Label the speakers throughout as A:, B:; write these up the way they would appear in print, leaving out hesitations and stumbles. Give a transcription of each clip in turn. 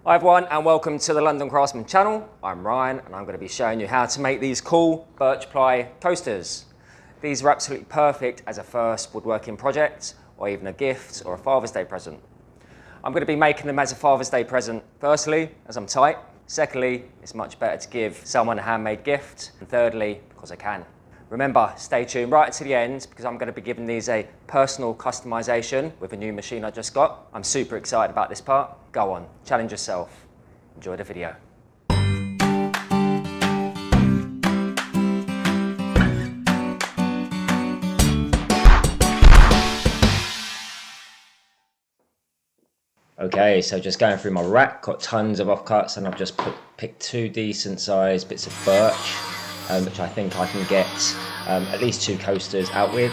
A: Hi everyone and welcome to the London Craftsman channel. I'm Ryan and I'm going to be showing you how to make these cool Birch Ply coasters. These are absolutely perfect as a first woodworking project or even a gift or a Father's Day present. I'm going to be making them as a Father's Day present, firstly, as I'm tight. Secondly, it's much better to give someone a handmade gift. And thirdly, because I can. Remember, stay tuned right to the end because I'm going to be giving these a personal customization with a new machine I just got. I'm super excited about this part. Go on, challenge yourself. Enjoy the video. Okay, so just going through my rack, got tons of offcuts and I've just picked two decent sized bits of birch, which I think I can get at least two coasters out with.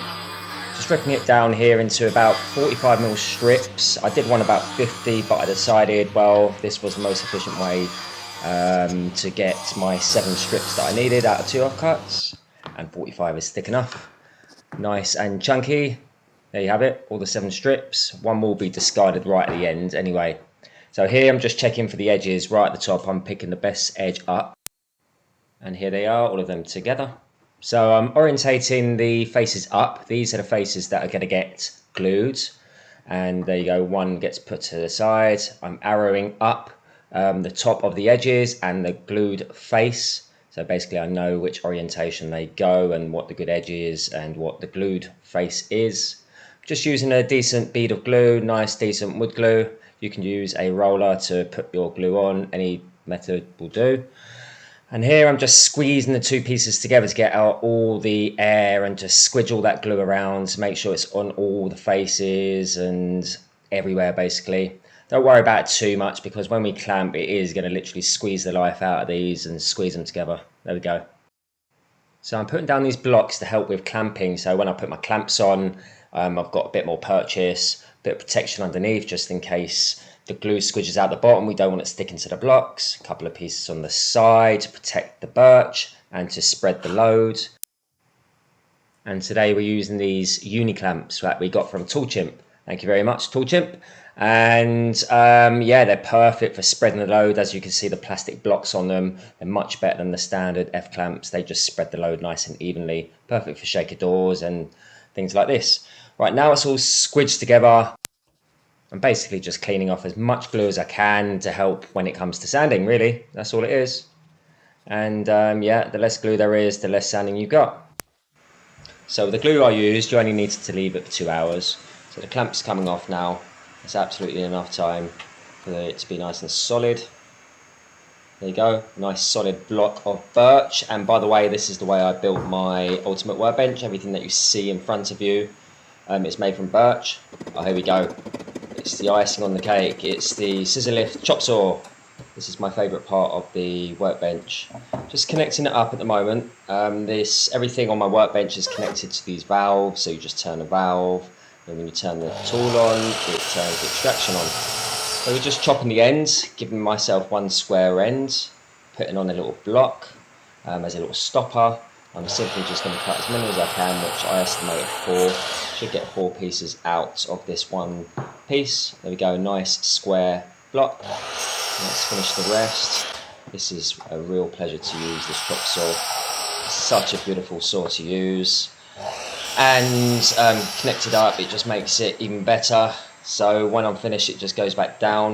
A: Just ripping it down here into about 45mm strips. I did want about 50, but I decided, well, this was the most efficient way to get my 7 strips that I needed out of 2 offcuts, and 45 is thick enough. Nice and chunky. There you have it, all the 7 strips. One will be discarded right at the end anyway. So here I'm just checking for the edges right at the top. I'm picking the best edge up. And here they are, all of them together. So I'm orientating the faces up. These are the faces that are going to get glued. And there you go, one gets put to the side. I'm arrowing up the top of the edges and the glued face. So basically I know which orientation they go and what the good edge is and what the glued face is. Just using a decent bead of glue, nice decent wood glue. You can use a roller to put your glue on, any method will do. And here I'm just squeezing the 2 pieces together to get out all the air and just squidge all that glue around to make sure it's on all the faces and everywhere basically. Don't worry about it too much because when we clamp it is going to literally squeeze the life out of these and squeeze them together. There we go. So I'm putting down these blocks to help with clamping, so when I put my clamps on I've got a bit more purchase, a bit of protection underneath just in case the glue squidges out the bottom. We don't want it sticking to the blocks. A couple of pieces on the side to protect the birch and to spread the load. And today we're using these Uniklamps that we got from Toolchimp. Thank you very much, Toolchimp. And yeah, they're perfect for spreading the load. As you can see, the plastic blocks on them, they're much better than the standard F clamps. They just spread the load nice and evenly. Perfect for shaker doors and things like this. Right, now it's all squidged together. I'm basically just cleaning off as much glue as I can to help when it comes to sanding, really. That's all it is. And yeah, the less glue there is, the less sanding you've got. So the glue I used, you only needed to leave it for 2 hours. So the clamp's coming off now. It's absolutely enough time for it to be nice and solid. There you go, nice solid block of birch. And by the way, this is the way I built my ultimate workbench. Everything that you see in front of you is made from birch. Oh, here we go. It's the icing on the cake. It's the scissor lift chop saw. This is my favourite part of the workbench. Just connecting it up at the moment. Everything on my workbench is connected to these valves. So you just turn a valve, and when you turn the tool on, it turns the extraction on. So we're just chopping the ends, giving myself one square end, putting on a little block as a little stopper. I'm simply just going to cut as many as I can, which I estimate 4. Should get 4 pieces out of this one piece. There we go, nice square block. Let's finish the rest. This is a real pleasure to use, this chop saw. It's such a beautiful saw to use. And connected up, it just makes it even better. So when I'm finished, it just goes back down.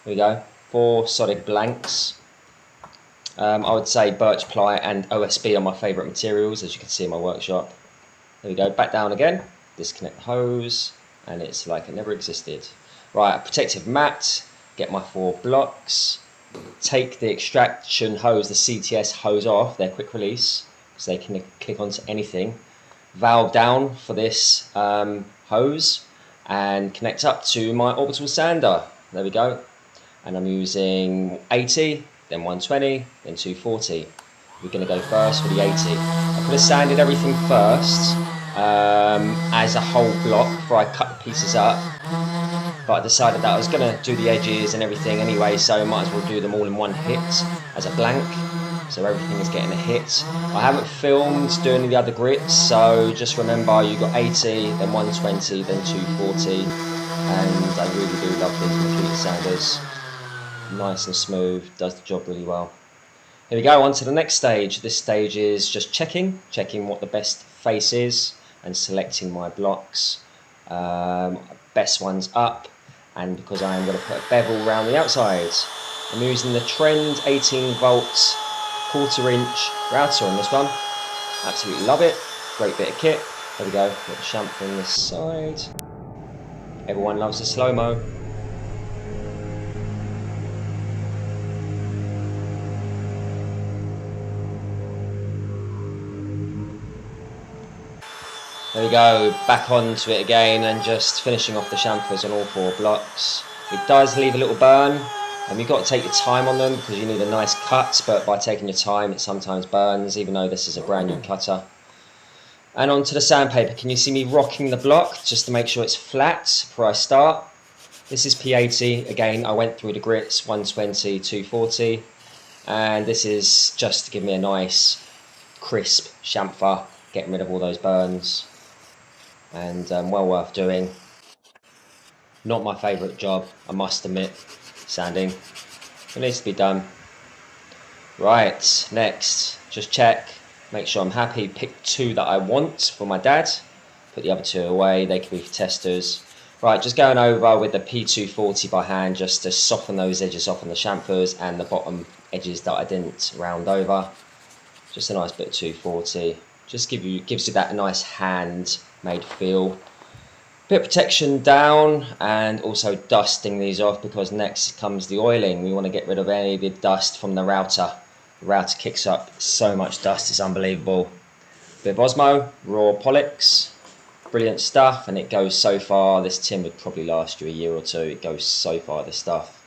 A: There we go, 4 solid blanks. I would say Birch Ply and OSB are my favourite materials, as you can see in my workshop. There we go, back down again, disconnect the hose, and it's like it never existed. Right, a protective mat, get my 4 blocks, take the extraction hose, the CTS hose off, they're quick release, so they can click onto anything. Valve down for this hose, and connect up to my orbital sander. There we go, and I'm using 80. Then 120, then 240. We're going to go first for the 80. I could have sanded everything first as a whole block before I cut the pieces up, but I decided that I was going to do the edges and everything anyway, so I might as well do them all in one hit as a blank, so everything is getting a hit. I haven't filmed doing the other grits, so just remember you got 80, then 120, then 240, and I really do love these complete sanders. nice and smooth, does the job really well. Here we go, on to the next stage. This stage is just checking what the best face is and selecting my blocks. Best ones up, and because I am going to put a bevel around the outside, I'm using the Trend 18 volts 1/4 inch router on this one. Absolutely love it, great bit of kit. There we go, got the chamfer on this side. Everyone loves the slow-mo. There we go, back onto it again and just finishing off the chamfers on all 4 blocks. It does leave a little burn, and you've got to take your time on them because you need a nice cut, but by taking your time it sometimes burns, even though this is a brand new cutter. And onto the sandpaper. Can you see me rocking the block just to make sure it's flat before I start? This is P80, again I went through the grits, 120, 240, and this is just to give me a nice crisp chamfer, getting rid of all those burns. And well worth doing. Not my favourite job, I must admit, sanding. It needs to be done. Right, next, just check, make sure I'm happy, pick 2 that I want for my dad, put the other 2 away, they can be for testers. Right, just going over with the P240 by hand just to soften those edges off on the chamfers and the bottom edges that I didn't round over. Just a nice bit of 240, just gives you that nice hand-made feel. Bit of protection down, and also dusting these off because next comes the oiling. We want to get rid of any of the dust from the router. The router kicks up so much dust, it's unbelievable. Bit of Osmo, raw Pollux, brilliant stuff, and it goes so far. This tin would probably last you a year or 2. It goes so far, this stuff.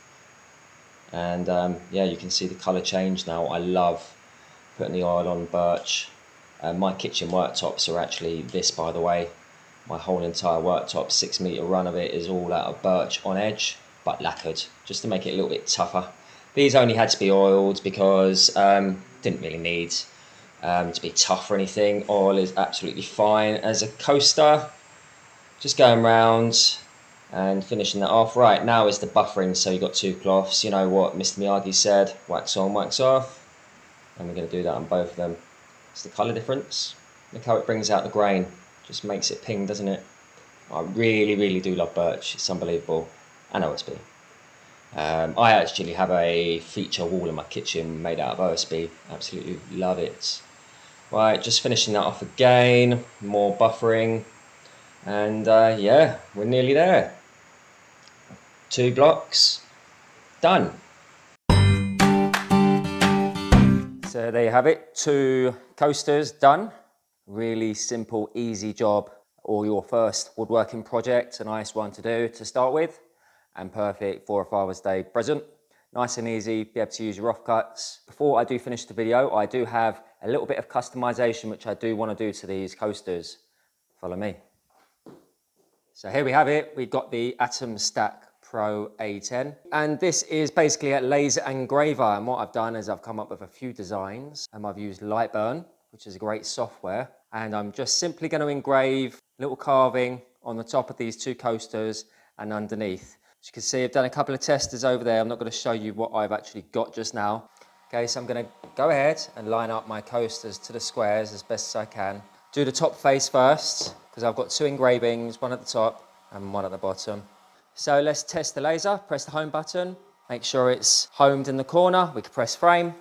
A: And yeah, you can see the colour change now. I love putting the oil on birch. My kitchen worktops are actually this, by the way. My whole entire worktop, 6 metre run of it, is all out of birch on edge, but lacquered, just to make it a little bit tougher. These only had to be oiled because didn't really need to be tough or anything. Oil is absolutely fine as a coaster. Just going round and finishing that off. Right, now is the buffering, so you've got 2 cloths. You know what Mr. Miyagi said, wax on, wax off. And we're going to do that on both of them. It's the colour difference. Look how it brings out the grain. Just makes it ping, doesn't it? I really do love birch. It's unbelievable. And OSB. I actually have a feature wall in my kitchen made out of OSB. Absolutely love it. Right, just finishing that off again. More buffering. And yeah, we're nearly there. 2 blocks. Done. So there you have it. 2 coasters done. Really simple, easy job, or your first woodworking project, a nice one to do to start with, and perfect for a Father's Day present. Nice and easy, be able to use your rough cuts. Before I do finish the video, I do have a little bit of customization which I do want to do to these coasters. Follow me. So here we have it, we've got the atomstack Pro A10, and this is basically a laser engraver, and what I've done is I've come up with a few designs, and I've used Lightburn, which is a great software, and I'm just simply going to engrave a little carving on the top of these 2 coasters and underneath. As you can see, I've done a couple of testers over there. I'm not going to show you what I've actually got just now. Okay, so I'm going to go ahead and line up my coasters to the squares as best as I can. Do the top face first, because I've got 2 engravings, one at the top and one at the bottom. So let's test the laser. Press the home button, make sure it's homed in the corner. We can press frame.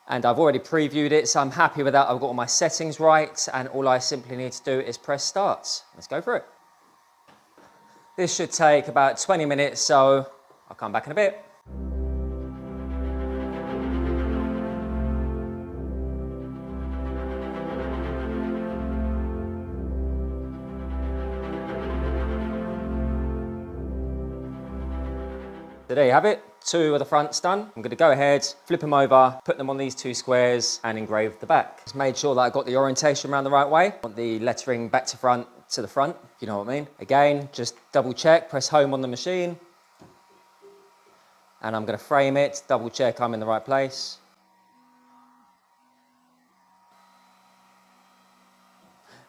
A: And I've already previewed it, so I'm happy with that. I've got all my settings right, and all I simply need to do is press start. Let's go for it. This should take about 20 minutes, so I'll come back in a bit. So there you have it, 2 of the fronts done. I'm going to go ahead, flip them over, put them on these 2 squares and engrave the back. Just made sure that I got the orientation around the right way. I want the lettering back to front, to the front, if you know what I mean. Again, just double check, press home on the machine. And I'm going to frame it, double check I'm in the right place.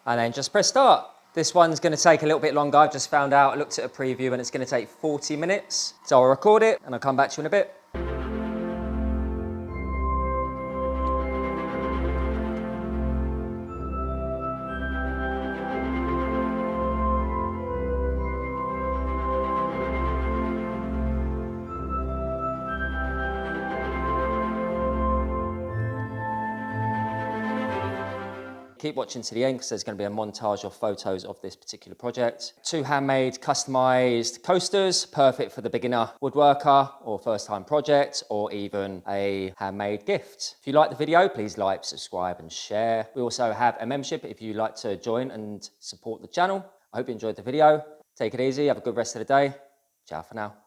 A: And then just press start. This one's going to take a little bit longer. I've just found out, I looked at a preview and it's going to take 40 minutes. So I'll record it and I'll come back to you in a bit. Keep watching to the end because there's going to be a montage of photos of this particular project. 2 handmade, customized coasters, perfect for the beginner woodworker or first time project, or even a handmade gift. If you like the video, please like, subscribe and share. We also have a membership if you'd like to join and support the channel. I hope you enjoyed the video. Take it easy, have a good rest of the day. Ciao for now.